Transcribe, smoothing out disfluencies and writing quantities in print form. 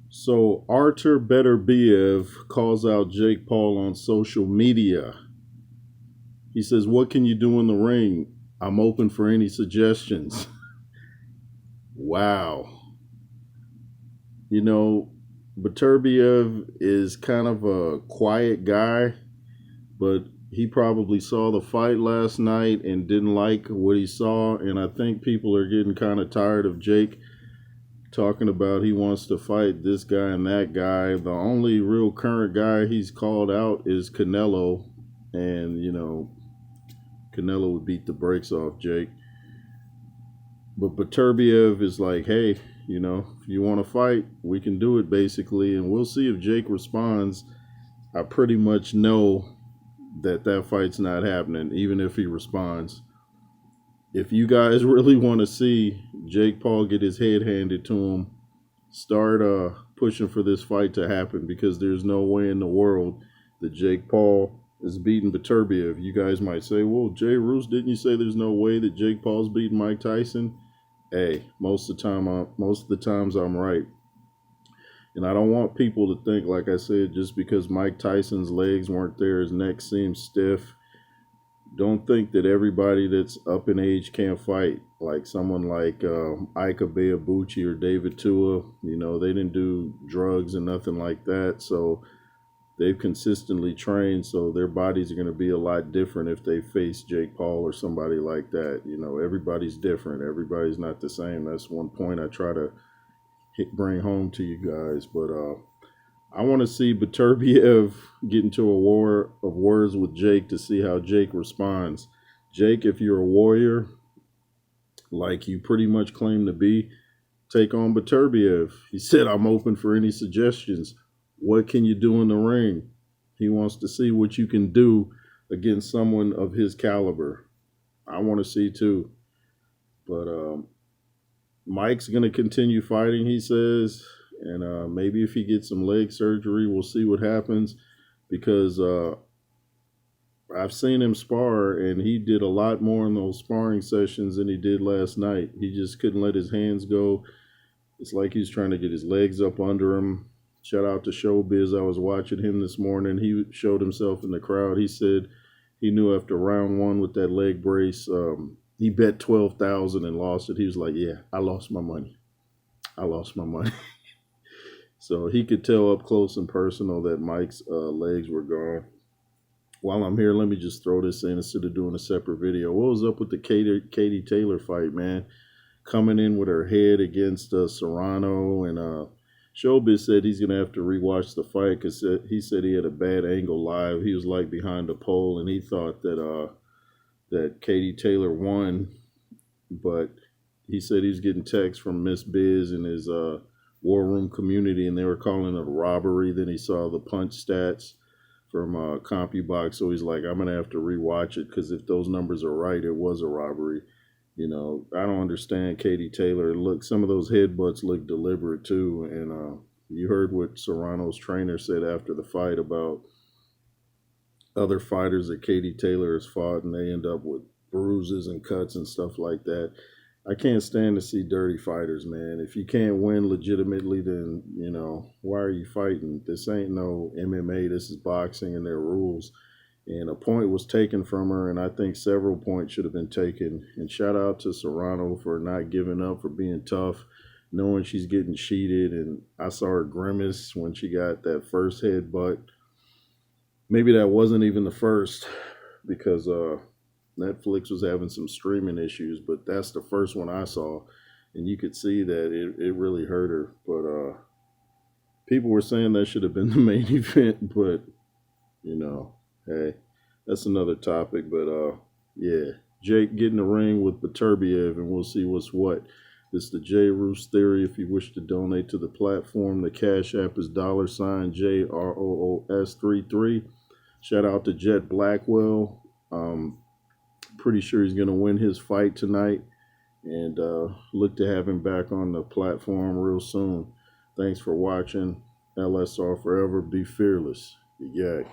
So Artur Beterbiev calls out Jake Paul on social media. He says, "What can you do in the ring? I'm open for any suggestions." Wow. You know, Beterbiev is kind of a quiet guy, but he probably saw the fight last night and didn't like what he saw. And I think people are getting kind of tired of Jake talking about he wants to fight this guy and that guy. The only real current guy he's called out is Canelo. And, Canelo would beat the brakes off Jake. But Beterbiev is like, hey, if you want to fight, we can do it basically. And we'll see if Jake responds. I pretty much know that fight's not happening, even if he responds. If you guys really want to see Jake Paul get his head handed to him, start pushing for this fight to happen, because there's no way in the world that Jake Paul is beating Beterbiev. You guys might say, well, Jay Roos, didn't you say there's no way that Jake Paul's beating Mike Tyson? Hey, most of the times I'm right. And I don't want people to think, like I said, just because Mike Tyson's legs weren't there, his neck seems stiff. Don't think that everybody that's up in age can't fight. Like someone like Ika Beabuchi or David Tua, they didn't do drugs and nothing like that. So they've consistently trained, so their bodies are going to be a lot different if they face Jake Paul or somebody like that. Everybody's different. Everybody's not the same. That's one point I try to bring home to you guys. But I want to see Beterbiev get into a war of words with Jake to see how Jake responds. Jake, if you're a warrior, like you pretty much claim to be, take on Beterbiev. He said, I'm open for any suggestions. What can you do in the ring? He wants to see what you can do against someone of his caliber. I want to see too. But Mike's going to continue fighting, he says. And maybe if he gets some leg surgery, we'll see what happens. Because I've seen him spar, and he did a lot more in those sparring sessions than he did last night. He just couldn't let his hands go. It's like he's trying to get his legs up under him. Shout out to Showbiz. I was watching him this morning. He showed himself in the crowd. He said he knew after round one with that leg brace, he bet 12,000 and lost it. He was like, yeah, I lost my money. I lost my money. So he could tell up close and personal that Mike's legs were gone. While I'm here, let me just throw this in instead of doing a separate video. What was up with the Katie Taylor fight, man? Coming in with her head against Serrano, and Showbiz said he's going to have to rewatch the fight because he said he had a bad angle live. He was like behind a pole, and he thought that Katie Taylor won. But he said he's getting texts from Miss Biz and his War Room community, and they were calling it a robbery. Then he saw the punch stats from CompuBox, so he's like, I'm going to have to rewatch it because if those numbers are right, it was a robbery. I don't understand Katie Taylor. Look, some of those headbutts look deliberate too. And you heard what Serrano's trainer said after the fight about other fighters that Katie Taylor has fought, and they end up with bruises and cuts and stuff like that. I can't stand to see dirty fighters, man. If you can't win legitimately, then, why are you fighting? This ain't no MMA. This is boxing, and there are rules. And a point was taken from her, and I think several points should have been taken. And shout out to Serrano for not giving up, for being tough, knowing she's getting cheated. And I saw her grimace when she got that first headbutt. Maybe that wasn't even the first, because Netflix was having some streaming issues, but that's the first one I saw. And you could see that it really hurt her. But people were saying that should have been the main event, but, hey, that's another topic. But yeah, Jake get in the ring with Beterbiev, and we'll see what's what. This is the J Roos Theory. If you wish to donate to the platform, the Cash App is $JROOS33. Shout out to Jet Blackwell. Pretty sure he's going to win his fight tonight, and look to have him back on the platform real soon. Thanks for watching. LSR forever. Be fearless. You yak.